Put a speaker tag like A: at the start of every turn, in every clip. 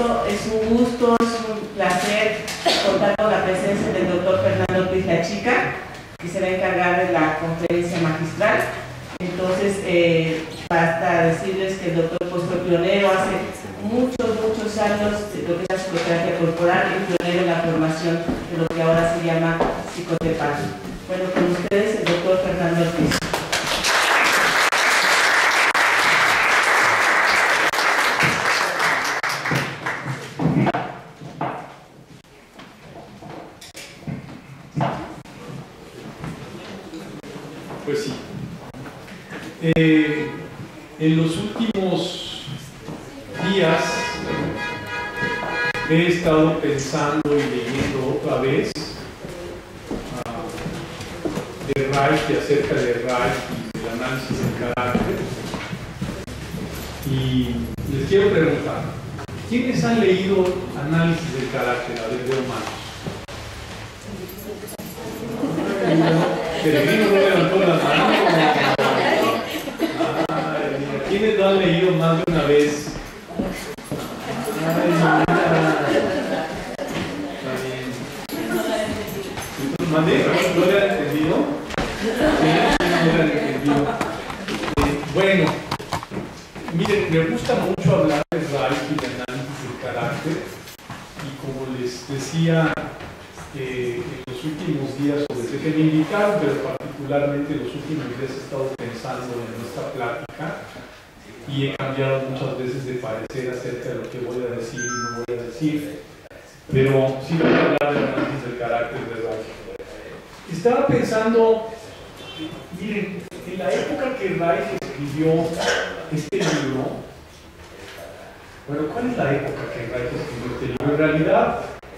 A: Es un gusto, es un placer contar con la presencia del doctor Fernando Ortiz Lachica, que se va a encargar de la conferencia magistral. Entonces, basta decirles que el doctor pues, fue pionero hace muchos años de lo que es la psicoterapia corporal y pionero en la formación de lo que ahora se llama psicoterapia. Bueno, con ustedes el doctor Fernando Ortiz.
B: Pues sí. En los últimos días he estado pensando y leyendo otra vez de Reich y acerca de Reich y del análisis del carácter. Y les quiero preguntar, ¿quiénes han leído análisis del carácter? A ver, veo manos. Peregrino no levantó las manos. ¿Quiénes lo han leído más de una vez? Ay, mira. Está bien. ¿Mandé? ¿No le han entendido? Sí, no le han entendido. Bueno, miren, me gusta mucho hablar de Reich y de análisis del carácter. Y como les decía, en los últimos días, o desde que me invitaron, pero particularmente en los últimos días he estado pensando en esta plática y he cambiado muchas veces de parecer acerca de lo que voy a decir y no voy a decir, pero sí voy a hablar del análisis del carácter de Reich. Estaba pensando, miren, en la época que Reich escribió este libro, bueno, ¿cuál es la época que Reich escribió este libro? En realidad,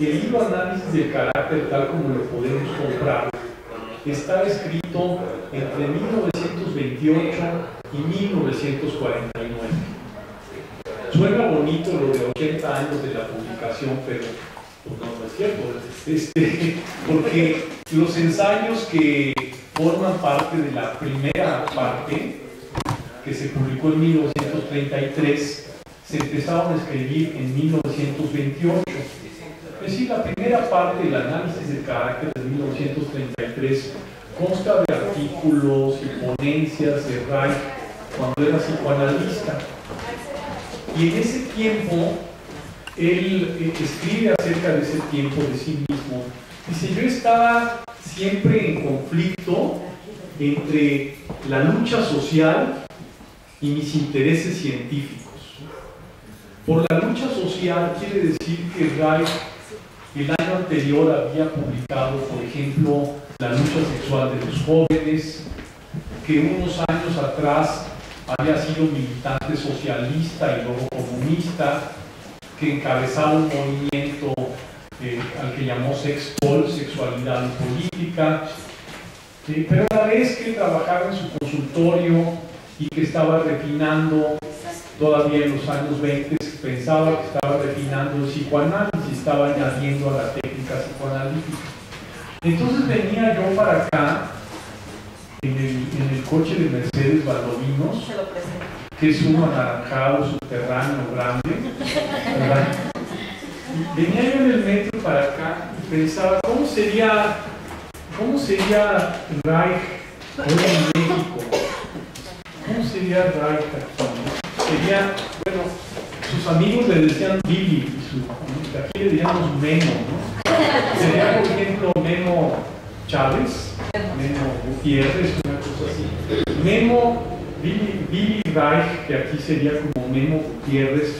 B: el libro Análisis del Carácter, tal como lo podemos comprar, está escrito entre 1928 y 1949. Suena bonito lo de 80 años de la publicación, pero pues no es cierto, porque los ensayos que forman parte de la primera parte, que se publicó en 1933, se empezaron a escribir en 1928. Es decir, la primera parte del análisis del carácter de 1933 consta de artículos y ponencias de Reich cuando era psicoanalista. Y en ese tiempo, él escribe acerca de ese tiempo de sí mismo. Dice, yo estaba siempre en conflicto entre la lucha social y mis intereses científicos. Por la lucha social quiere decir que Reich el año anterior había publicado, por ejemplo, La lucha sexual de los jóvenes, que unos años atrás había sido militante socialista y luego comunista, que encabezaba un movimiento al que llamó Sexpol, Sexualidad y Política, pero a la vez que trabajaba en su consultorio y que estaba refinando, todavía en los años 20, pensaba que estaba refinando el psicoanálisis, estaba añadiendo a la técnica psicoanalítica. Entonces venía yo para acá, en el coche de Mercedes Valdovinos, que es un anaranjado subterráneo grande, ¿verdad? Venía yo en el metro para acá y pensaba, ¿cómo sería Reich hoy en México? ¿Cómo sería Reich aquí? Sería, bueno, sus amigos le decían Billy, aquí le decíamos Memo, ¿no? Sería, por ejemplo, Memo Chávez, Memo Gutiérrez, una cosa así. Memo, Billy Reich, que aquí sería como Memo Gutiérrez,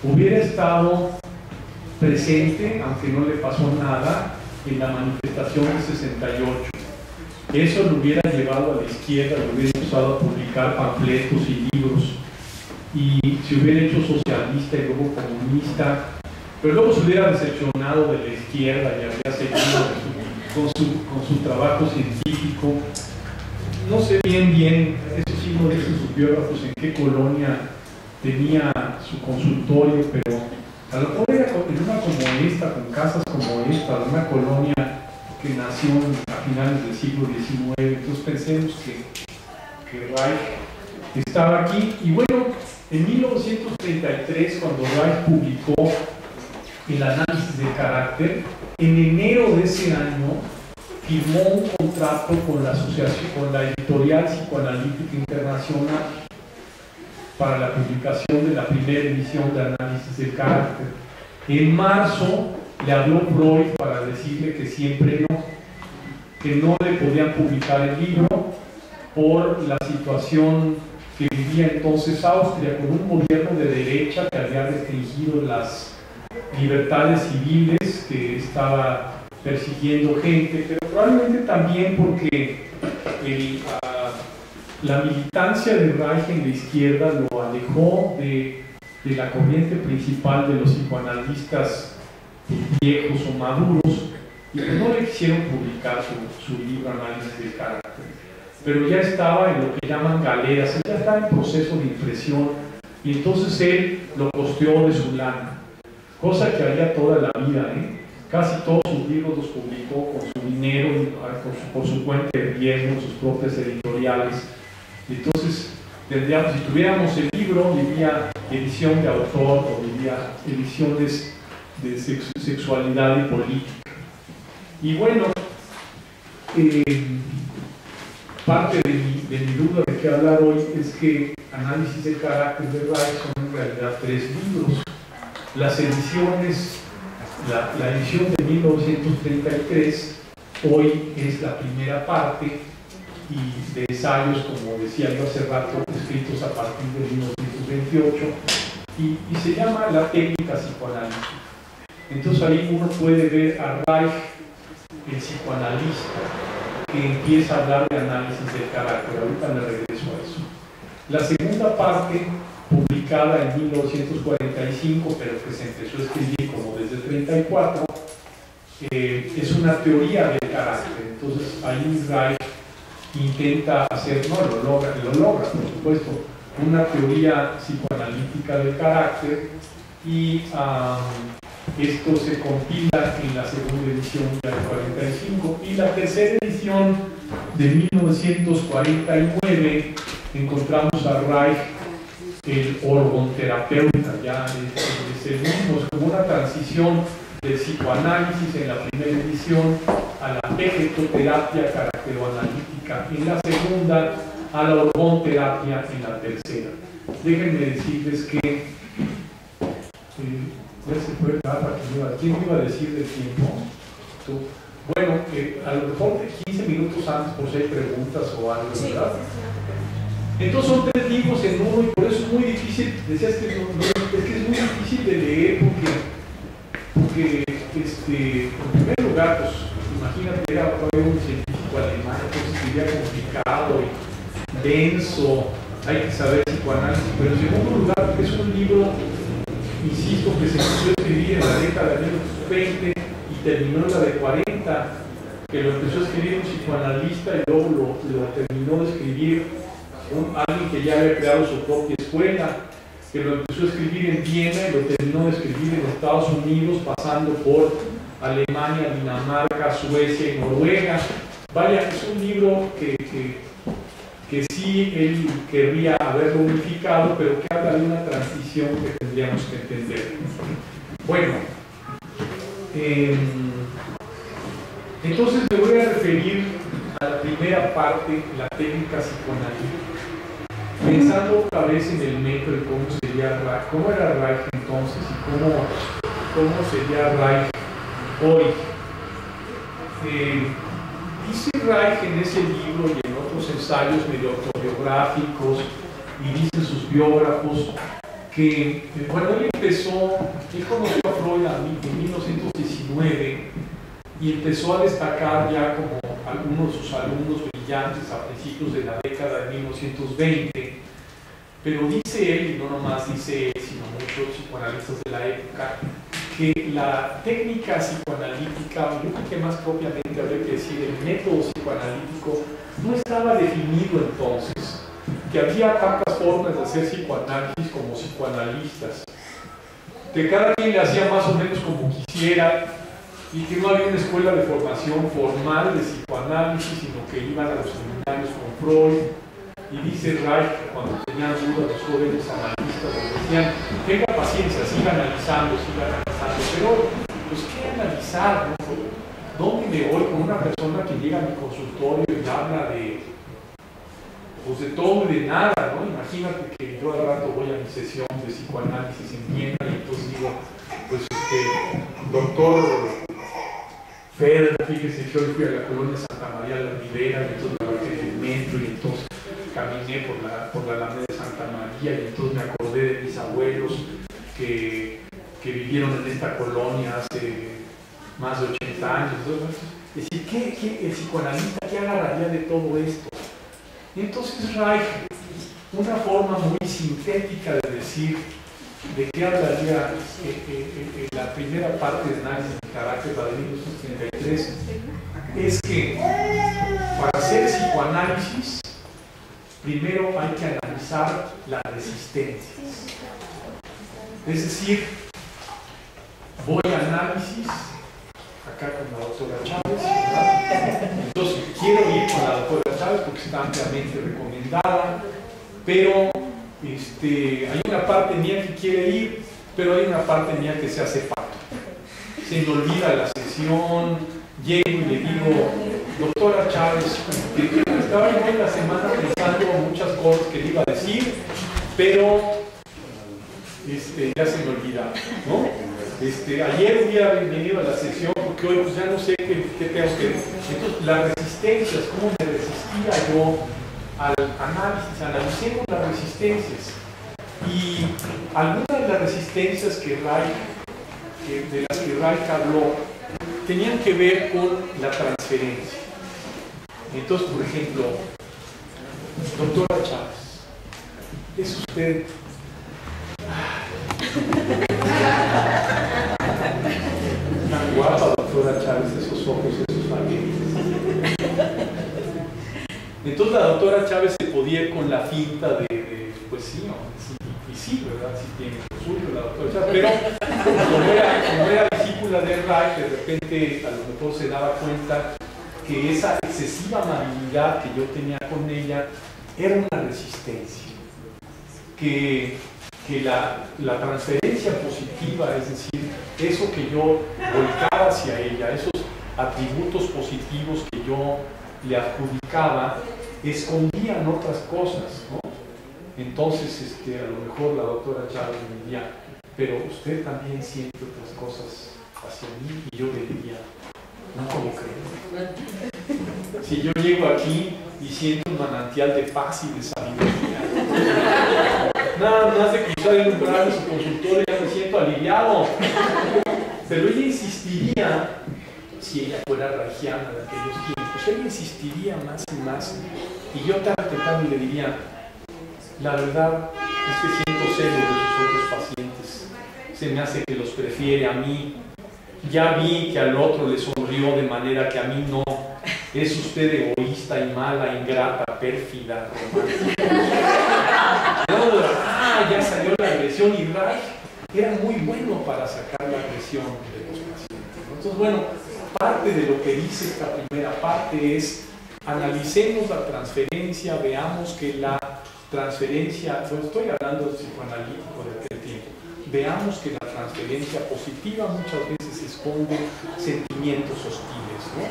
B: hubiera estado presente, aunque no le pasó nada, en la manifestación del 68. Eso lo hubiera llevado a la izquierda, lo hubiera empezado a publicar panfletos y libros, y se hubiera hecho socialista y luego comunista, pero luego se hubiera decepcionado de la izquierda y habría seguido con su trabajo científico. No sé bien, eso sí no dicen sus biógrafos en qué colonia tenía su consultorio, pero a lo mejor era en una como esta, con casas como esta, una colonia que nació a finales del siglo XIX. Entonces pensemos que Reich estaba aquí. Y bueno, en 1933, cuando Reich publicó el análisis de carácter, en enero de ese año firmó un contrato con la asociación, con la Editorial Psicoanalítica Internacional para la publicación de la primera edición de Análisis del Carácter. En marzo le habló Freud para decirle que siempre no, que no le podían publicar el libro por la situación que vivía entonces Austria, con un gobierno de derecha que había restringido las libertades civiles, que estaba persiguiendo gente, pero probablemente también porque la militancia de Reich en la izquierda lo alejó de la corriente principal de los psicoanalistas viejos o maduros, y no le quisieron publicar su libro Análisis del Carácter. Pero ya estaba en lo que llaman galeras, él ya estaba en proceso de impresión, y entonces él lo costeó de su lana, cosa que haría toda la vida, Casi todos sus libros los publicó con su dinero, por su cuenta de riesgo, sus propias editoriales. Entonces, si tuviéramos el libro, diría edición de autor o diría ediciones de sexualidad y política. Y bueno, parte de mi duda de qué hablar hoy es que Análisis del Carácter de Reich son en realidad 3 libros. Las ediciones, la edición de 1933 hoy es la primera parte, y de ensayos, como decía yo hace rato, escritos a partir de 1928, y se llama La técnica psicoanalítica. Entonces ahí uno puede ver a Reich, el psicoanalista, que empieza a hablar de análisis del carácter. Ahorita me regreso a eso. La segunda parte, publicada en 1945, pero que se empezó a escribir como desde el 34, es una teoría del carácter. Entonces ahí Reich intenta hacer, no lo logra, por supuesto, una teoría psicoanalítica del carácter, y esto se compila en la segunda edición del 45, y la tercera edición de 1949 encontramos a Reich, el orgonterapeuta, ya es el mismo, es como una transición del psicoanálisis en la primera edición a la vegetoterapia caracteroanalítica en la segunda, a la orgonterapia en la tercera. Déjenme decirles que ¿quién me iba a decir del tiempo? ¿Tú? Bueno, a lo mejor 15 minutos antes, por si hay preguntas o algo, ¿verdad? Entonces son 3 libros en uno, y por eso es muy difícil. Decías que, es que es muy difícil de leer porque en primer lugar, pues imagínate, era un científico alemán, entonces sería complicado y denso, hay que saber psicoanálisis, pero en segundo lugar, porque es un libro, insisto, que se empezó a escribir en la década de 1920 y terminó en la de 40, que lo empezó a escribir un psicoanalista y luego lo terminó de escribir alguien que ya había creado su propia escuela, que lo empezó a escribir en Viena y lo terminó de escribir en Estados Unidos, pasando por Alemania, Dinamarca, Suecia y Noruega. Vaya, es un libro que sí él querría haberlo unificado, pero que habla de una transición que tendríamos que entender. Bueno, entonces me voy a referir a la primera parte, la técnica psicoanalítica. Pensando otra vez en el metro y cómo era Reich entonces y cómo sería Reich hoy. Dice Reich en ese libro y en otros ensayos medio autobiográficos, y dicen sus biógrafos, que bueno, él conoció a Freud en 1919 y empezó a destacar ya como algunos de sus alumnos brillantes a principios de la década de 1920, pero dice él, y no nomás dice él, sino muchos psicoanalistas de la época, que la técnica psicoanalítica, yo creo que más propiamente habría que decir el método psicoanalítico, no estaba definido entonces, que había tantas formas de hacer psicoanálisis como psicoanalistas, que cada quien le hacía más o menos como quisiera, y que no había una escuela de formación formal de psicoanálisis, sino que iban a los seminarios con Freud. Y dice Reich, cuando tenían dudas los jóvenes analistas, les decían, tenga paciencia, siga analizando, avanzando, pero pues qué analizar, ¿no? ¿Dónde me voy con una persona que llega a mi consultorio y habla de, pues de todo y de nada, ¿no? Imagínate que yo al rato voy a mi sesión de psicoanálisis en Viena y entonces digo, pues doctor Fer, fíjese que hoy fui a la colonia Santa María de la Ribera y entonces me bajé en el metro y entonces caminé por la Alameda de Santa María y entonces me acordé de mis abuelos que vivieron en esta colonia hace más de 80 años. Es decir, ¿qué el psicoanalista qué agarraría de todo esto? Y entonces Reich, una forma muy sintética de decir de qué hablaría la primera parte de análisis de carácter de 1933, es que para hacer psicoanálisis primero hay que analizar las resistencias. Es decir, voy a análisis acá con la doctora Chávez, ¿verdad? Entonces quiero ir con la doctora Chávez porque está ampliamente recomendada, pero hay una parte mía que quiere ir, pero hay una parte mía que se hace falta. Se me olvida la sesión, llego y le digo, doctora Chávez, estaba yo en la semana pensando muchas cosas que le iba a decir, pero ya se me olvidaba, ¿no? Ayer hubiera venido a la sesión porque hoy pues ya no sé qué tengo que decir. Entonces, las resistencias, ¿cómo me resistía yo al análisis? Analicemos las resistencias. Y algunas de las resistencias de las que Reich habló tenían que ver con la transferencia. Entonces, por ejemplo, doctora Chávez, ¿es usted tan guapa, doctora Chávez, esos ojos, esos labios? Entonces la doctora Chávez se podía ir con la finta de pues sí, ¿no? Sí, y sí, ¿verdad? Sí tiene lo suyo la doctora Chávez, pero como era discípula de Reich, de repente a lo mejor se daba cuenta que esa excesiva amabilidad que yo tenía con ella era una resistencia, que la transferencia positiva, es decir, eso que yo volcaba hacia ella, esos atributos positivos que yo le adjudicaba, escondían otras cosas, ¿no? Entonces, a lo mejor la doctora Chávez me diría, pero usted también siente otras cosas hacia mí, y yo le diría, no, ¿cómo creo? Si yo llego aquí y siento un manantial de paz y de sabiduría, nada más de cruzar el umbral de su consultorio ya me siento aliviado. Pero ella insistiría, si ella fuera reichiana de aquellos tiempos, ella insistiría más y más, y yo tarde o temprano le diría, la verdad es que siento celos de sus otros pacientes, se me hace que los prefiere a mí, ya vi que al otro le sonrió de manera que a mí no, es usted egoísta y mala, ingrata, pérfida, romántica. Ya salió la agresión, y Reich era muy bueno para sacar la agresión de los pacientes. Entonces, bueno, parte de lo que dice esta primera parte es analicemos la transferencia, veamos que la transferencia, no estoy hablando de psicoanalítico de aquel tiempo, veamos que la transferencia positiva muchas veces esconde sentimientos hostiles, ¿no?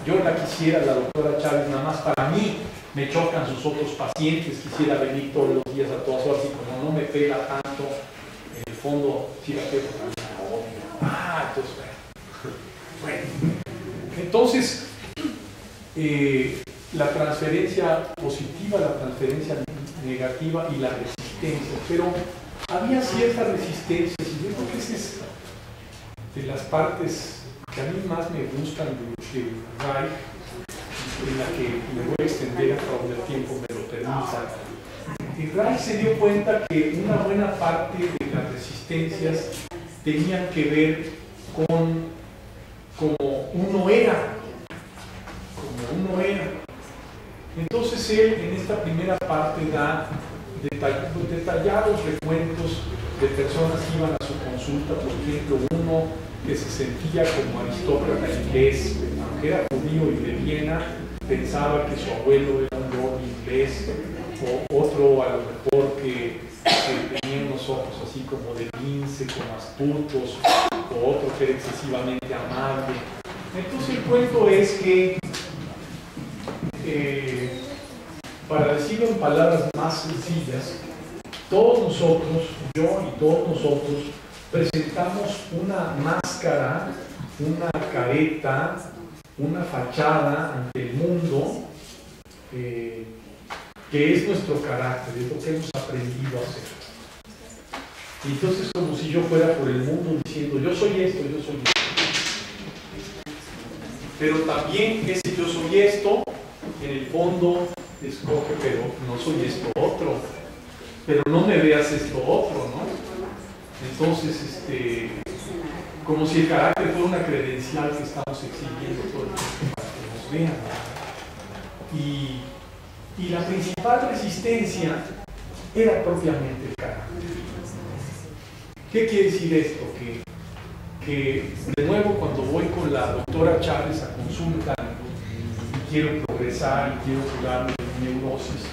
B: Yo la quisiera, la doctora Chávez, nada más para mí, me chocan sus otros pacientes, quisiera venir todos los días a todas horas, y como no me pega tanto, en el fondo, sí la pego también. Entonces, la transferencia positiva, la transferencia negativa y la resistencia, pero había ciertas resistencias, y yo creo que esa es de las partes que a mí más me gustan de Reich, en la que me voy a extender hasta donde el tiempo me lo permita. Y Reich se dio cuenta que una buena parte de las resistencias tenían que ver con cómo uno era. Entonces él en esta primera parte da detallados recuentos de personas que iban a su consulta, por ejemplo, uno que se sentía como aristócrata inglés, aunque era judío y de Viena, pensaba que su abuelo era un lord inglés, o otro a lo mejor que tenía unos ojos así como de lince, como astutos, o otro que era excesivamente amable. Entonces el cuento es que, para decirlo en palabras más sencillas, todos nosotros, yo y todos nosotros, presentamos una máscara, una careta, una fachada ante el mundo, que es nuestro carácter, es lo que hemos aprendido a hacer. Y entonces, como si yo fuera por el mundo diciendo, yo soy esto, yo soy esto. Pero también ese yo soy esto, en el fondo escoge, pero no soy esto otro. Pero no me veas esto otro, ¿no? Entonces, como si el carácter fuera una credencial que estamos exigiendo todo el tiempo para que nos vean, ¿no? Y la principal resistencia era propiamente el carácter. ¿Qué quiere decir esto? Que de nuevo, cuando voy con la doctora Chávez a consulta y quiero progresar y quiero curarme de neurosis,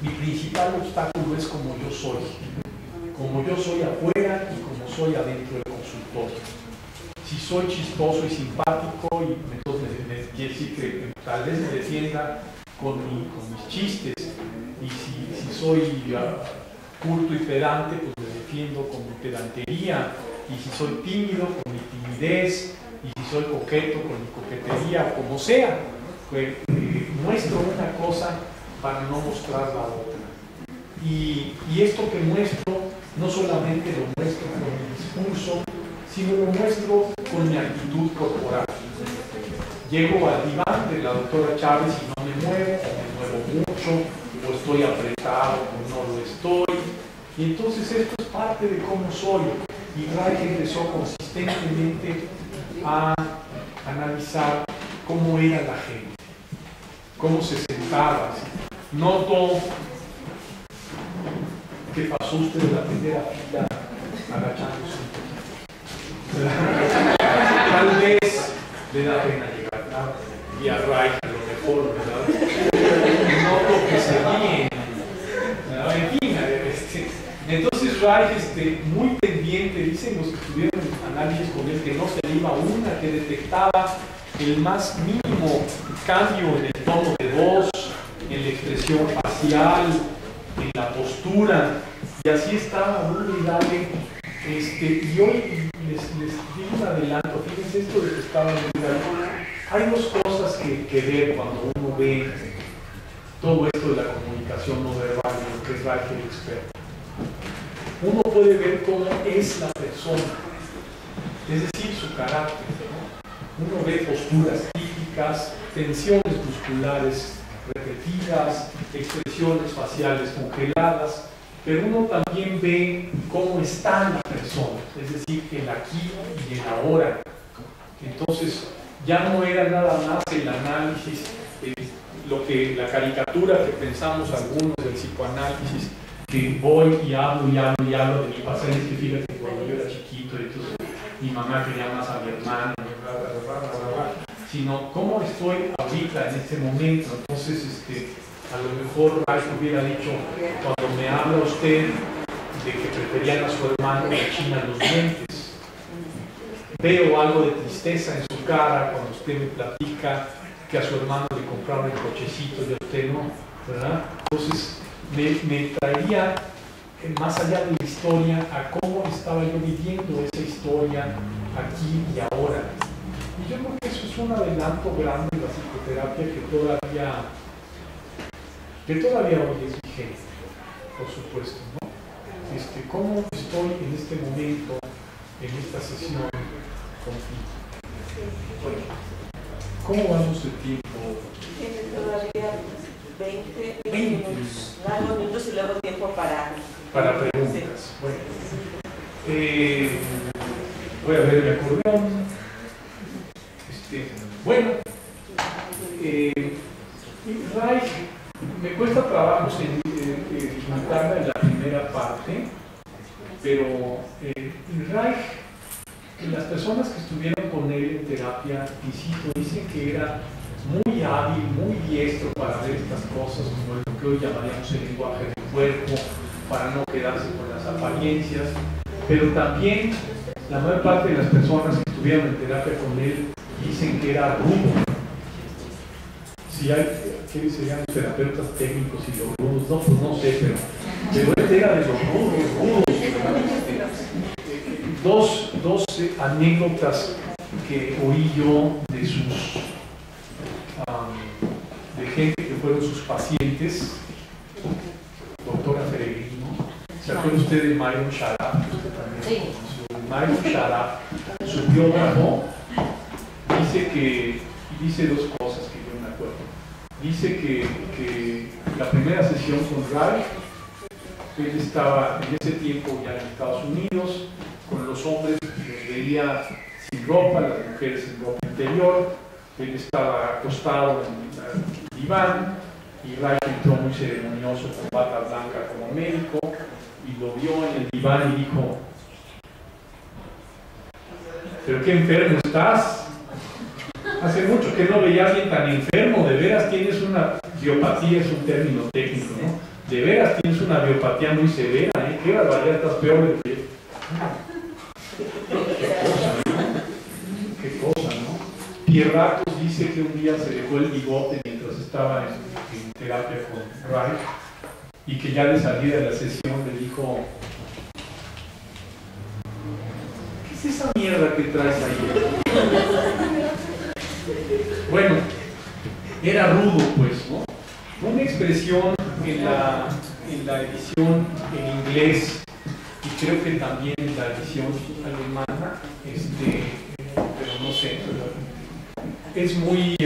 B: mi principal obstáculo es como yo soy afuera y como soy adentro del consultorio. Si soy chistoso y simpático, entonces me quiere decir que tal vez me defienda con mis chistes, y si soy culto y pedante, pues me defiendo con mi pedantería, y si soy tímido, con mi timidez, y si soy coqueto, con mi coquetería, como sea, pues, muestro una cosa para no mostrar la otra. Y esto que muestro, no solamente lo muestro con mi discurso, sino lo muestro con mi actitud corporal. Llego al diván de la doctora Chávez y no me muevo mucho, o estoy apretado o no lo estoy. Y entonces esto es parte de cómo soy. Y Reich empezó consistentemente a analizar cómo era la gente, cómo se sentaba. Noto que pasó usted en la primera fila agachándose un poquito. Tal vez le da pena llegar y a Reich a lo mejor, ¿verdad? Noto que se ríen. En fin, entonces Reich, muy pendiente, dicen los que tuvieron análisis con él, que no se le iba una, que detectaba el más mínimo cambio en el tono de voz, en la expresión facial, en la postura, y así estaba muy dale. Y hoy les digo un adelanto, fíjense esto de que estaba muy dale. Hay dos cosas que ver cuando uno ve todo esto de la comunicación no verbal, lo que es Reich el experto. Uno puede ver cómo es la persona, es decir, su carácter, ¿no? Uno ve posturas típicas, tensiones musculares repetidas, expresiones faciales congeladas, pero uno también ve cómo está la persona, es decir, el aquí y el ahora. Entonces, ya no era nada más el análisis, la caricatura que pensamos algunos del psicoanálisis, que voy y hablo de mi paciente, que fíjate que cuando yo era chiquito, entonces mi mamá quería más a mi hermano, sino cómo estoy ahorita en este momento. Entonces, a lo mejor Reich hubiera dicho, cuando me habla usted de que preferían a su hermano, le chinan los dientes. Veo algo de tristeza en su cara cuando usted me platica que a su hermano le compraron el cochecito y a usted no, ¿verdad? Entonces, me traería más allá de la historia a cómo estaba yo viviendo esa historia aquí y ahora. Y yo creo que eso es un adelanto grande de la psicoterapia que todavía hoy es vigente, por supuesto, ¿no? ¿Cómo estoy en este momento, en esta sesión contigo? Bueno, ¿cómo vamos de tiempo?
A: Tiene todavía 20 minutos, largos minutos y luego tiempo para
B: preguntas.
A: Sí.
B: Bueno, voy a ver mi acordeón. Bueno, Reich, me cuesta trabajo limitarme en la primera parte, pero Reich, las personas que estuvieron con él en terapia, insisto, dicen que era muy hábil, muy diestro para ver estas cosas, como lo que hoy llamaríamos el lenguaje del cuerpo, para no quedarse con las apariencias, pero también la mayor parte de las personas que estuvieron en terapia con él dicen que era rudo. Si hay, ¿qué serían los terapeutas técnicos y los rudos? No, pues no sé, pero él era de los rudos. Dos anécdotas que oí yo de sus de gente que fueron sus pacientes. Doctora Peregrino, ¿se acuerda usted de Myron Sharaf? Usted también
C: Sí.
B: Myron Sharaf, su biógrafo, dice dos cosas que yo me acuerdo. Dice que la primera sesión con Reich, él estaba en ese tiempo ya en Estados Unidos, con los hombres los veía sin ropa, las mujeres sin ropa interior, él estaba acostado en el diván, y Reich entró muy ceremonioso con bata blanca como médico, y lo vio en el diván y dijo: ¿pero qué enfermo estás? Hace mucho que no veía a alguien tan enfermo, de veras tienes una biopatía, es un término técnico, ¿no? De veras tienes una biopatía muy severa, ¿eh? Qué barbaridad, estás peor de que... Qué cosa, ¿no? Pierratos dice que un día se dejó el bigote mientras estaba en terapia con Reich, y que ya de salida de la sesión le dijo: ¿qué es esa mierda que traes ahí? Bueno, era rudo, pues, ¿no? Una expresión en la edición en inglés, y creo que también en la edición alemana, pero no sé, es muy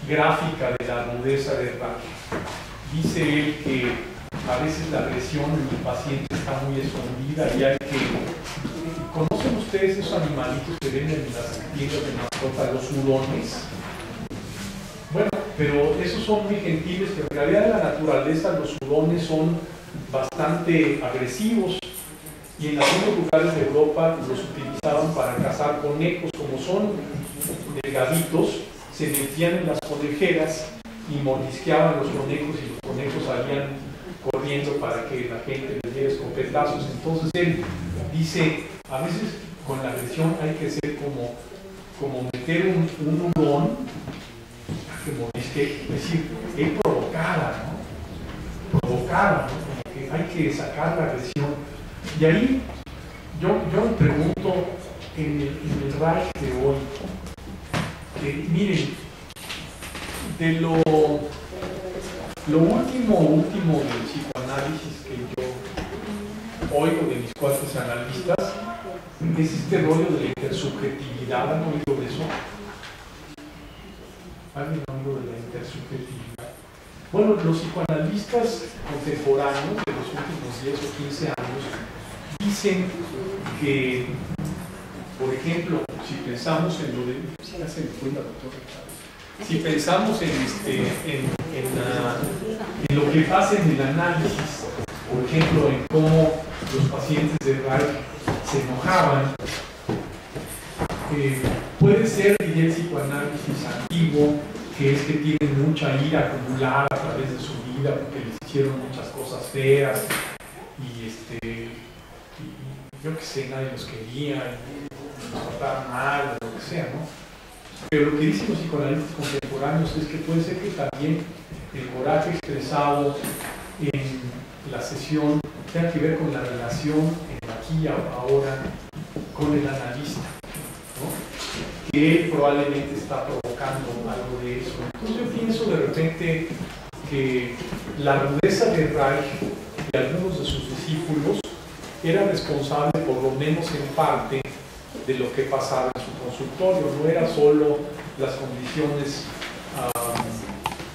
B: gráfica de la rudeza de Reich. Dice él que a veces la agresión en el paciente está muy escondida y hay que... ¿Conocen ustedes esos animalitos que venden en las tiendas de mascotas, los hurones? Bueno, pero esos son muy gentiles, pero en realidad en la naturaleza los hurones son bastante agresivos, y en algunos lugares de Europa los utilizaban para cazar conejos. Como son delgaditos, se metían en las conejeras y mordisqueaban los conejos, y los conejos salían corriendo para que la gente les diera escopetazos. Entonces él dice: a veces con la agresión hay que ser como meter un hurón que mordisque, es decir, él provocaba, ¿no? Provocaba, ¿no? Como que hay que sacar la agresión. Y ahí yo me pregunto, en el Reich de hoy, que miren, de lo último del psicoanálisis que yo oigo de mis cuates analistas es este rollo de la intersubjetividad. ¿Han oído de eso? ¿Alguien ha oído de la intersubjetividad? Bueno, los psicoanalistas contemporáneos de los últimos 10 o 15 años dicen que, por ejemplo, si pensamos en lo de... ya se me fue la doctora. Si pensamos en lo que pasa en el análisis, por ejemplo, en cómo los pacientes de Reich se enojaban, puede ser, diría el psicoanálisis antiguo, que es que tienen mucha ira acumulada a través de su vida porque les hicieron muchas cosas feas y yo qué sé, nadie los quería, y los trataban mal, o lo que sea, ¿no? Pero lo que dicen los psicoanalistas contemporáneos es que puede ser que también el coraje expresado en la sesión tenga que ver con la relación en aquí y ahora con el analista, ¿no? Que él probablemente está provocando algo de eso. Entonces yo pienso de repente que la rudeza de Reich y algunos de sus discípulos era responsable, por lo menos en parte, de lo que pasaba en su consultorio. No era solo las condiciones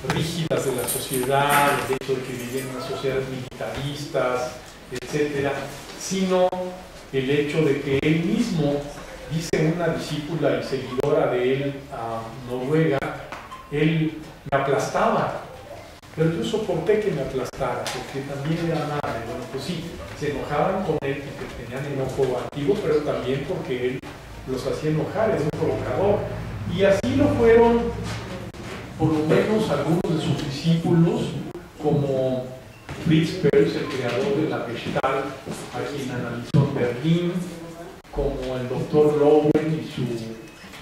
B: rígidas de la sociedad, el hecho de que vivían en unas sociedades militaristas, etcétera, sino el hecho de que él mismo, dice una discípula y seguidora de él, noruega, él me aplastaba, pero yo soporté que me aplastara porque también era madre. Bueno, pues sí, se enojaban con él porque tenían enojo antiguo, pero también porque él los hacía enojar, es un provocador. Y así lo fueron, por lo menos, algunos de sus discípulos, como Fritz Perls, el creador de la Gestalt, a quien analizó en Berlín, como el doctor Lowen y su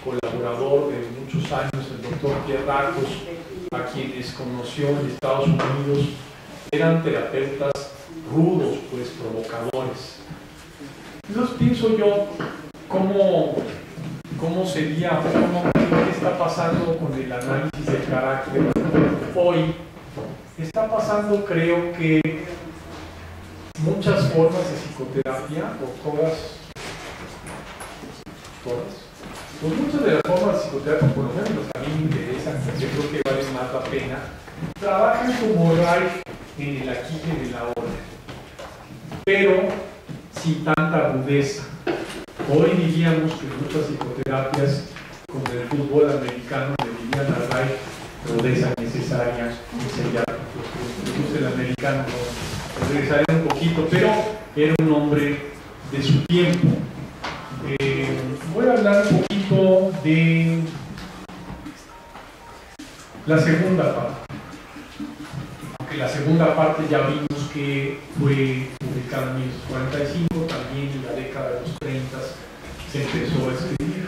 B: colaborador de muchos años, el doctor Pierre Racos, a quienes conoció en Estados Unidos, eran terapeutas rudos, pues provocadores. Entonces pienso yo, ¿cómo sería, qué está pasando con el análisis del carácter hoy? Está pasando, creo que, muchas formas de psicoterapia, o todas, pues muchas de las formas de psicoterapia, por lo menos a mí me interesan, yo creo que valen más la pena, trabajan como Reich en el aquí y en el ahora, pero sin tanta rudeza. Hoy diríamos que muchas psicoterapias, como el fútbol americano, le dirían a Reich rudeza necesaria, entonces el americano no regresaría un poquito, pero era un hombre de su tiempo. Voy a hablar un poquito de la segunda parte. Aunque la segunda parte ya vimos que fue publicada en 1945, también en la década de los 30 se empezó a escribir.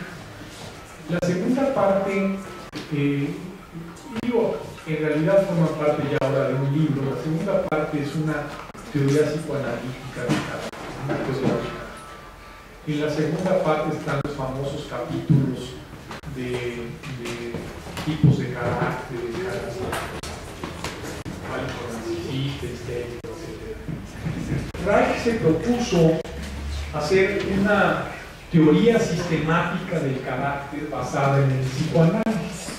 B: La segunda parte, en realidad forma parte ya ahora de un libro. La segunda parte es una teoría psicoanalítica de carácter. En la segunda parte están los famosos capítulos de tipos de carácter, narcisista, histérico, etc. Reich se propuso hacer una teoría sistemática del carácter basada en el psicoanálisis.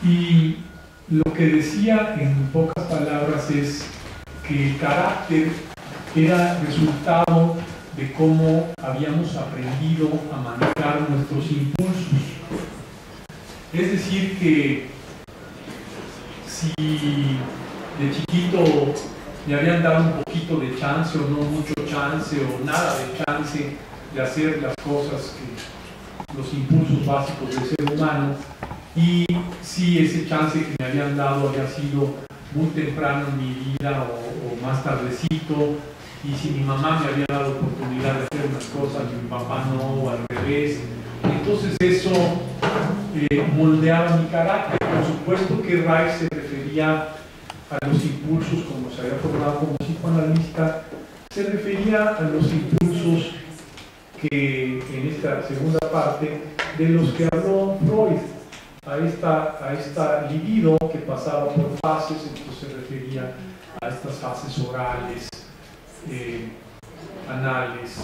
B: Y lo que decía en pocas palabras es que el carácter era resultado de cómo habíamos aprendido a manejar nuestros impulsos. Es decir, que si de chiquito me habían dado un poquito de chance o no mucho chance o nada de chance de hacer las cosas que los impulsos básicos del ser humano, y si ese chance que me habían dado había sido muy temprano en mi vida o más tardecito, y si mi mamá me había dado oportunidad de hacer unas cosas y mi papá no, o al revés, entonces eso moldeaba mi carácter. Por supuesto que Reich se refería a los impulsos, como se había formado como psicoanalista, se refería a los impulsos que en esta segunda parte, de los que habló Freud, a esta libido que pasaba por fases. Entonces se refería a estas fases orales, anales,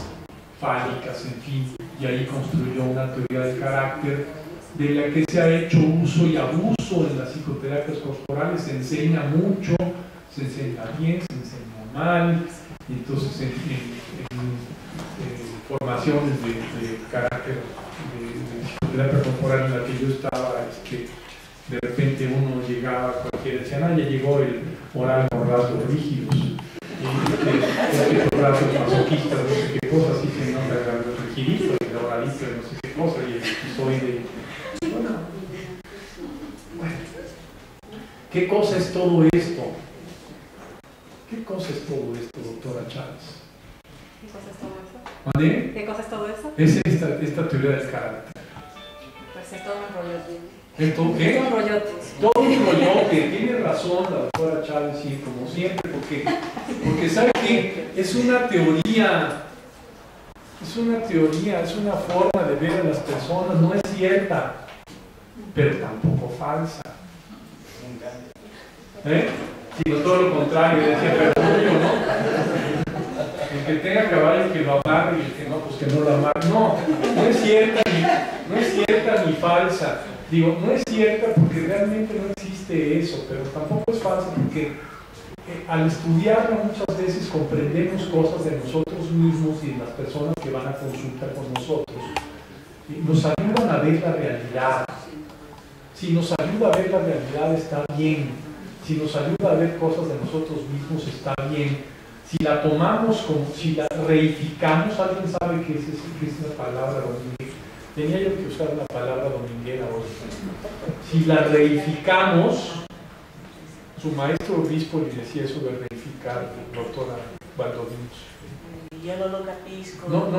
B: fálicas, en fin, y ahí construyó una teoría del carácter de la que se ha hecho uso y abuso en las psicoterapias corporales. Se enseña mucho, se enseña bien, se enseña mal, y entonces en formaciones de carácter de psicoterapia corporal en la que yo estaba, de repente uno llegaba, cualquiera decía, ya llegó el oral con rasgos rígidos, los brazos masoquistas, no sé qué cosas, así se nota el rigidito, el oralito, no sé qué cosa, y el esquizoide. Bueno, ¿qué cosa es todo esto? ¿Qué cosa es todo esto, doctora Chávez?
C: ¿Qué cosa es todo eso?
B: ¿Vale?
C: ¿Qué cosa es todo eso?
B: Es esta teoría del carácter.
C: Pues es todo un rollote.
B: ¿Esto qué?
C: Es un rollote.
B: Todo un rollote. Tiene razón la doctora Chávez, sí, como siempre, porque sabe que es una teoría, es una forma de ver a las personas, no es cierta, pero tampoco falsa. Sino todo lo contrario, decía Perullo, ¿no? El que tenga caballo que lo amarre y el que no, pues que no lo amarre. No es cierta ni falsa. Digo, no es cierta porque realmente no existe eso, pero tampoco es falsa porque al estudiarla muchas veces comprendemos cosas de nosotros mismos y de las personas que van a consultar con nosotros. Nos ayudan a ver la realidad. Si nos ayuda a ver la realidad, está bien. Si nos ayuda a ver cosas de nosotros mismos, está bien. Si la tomamos, si la reificamos, ¿alguien sabe qué es la palabra dominguera? Tenía yo que usar una palabra dominguera hoy. Si la reificamos, su maestro obispo le decía eso de reificar, doctora Valdovinos.
A: Yo no lo capisco.
B: No,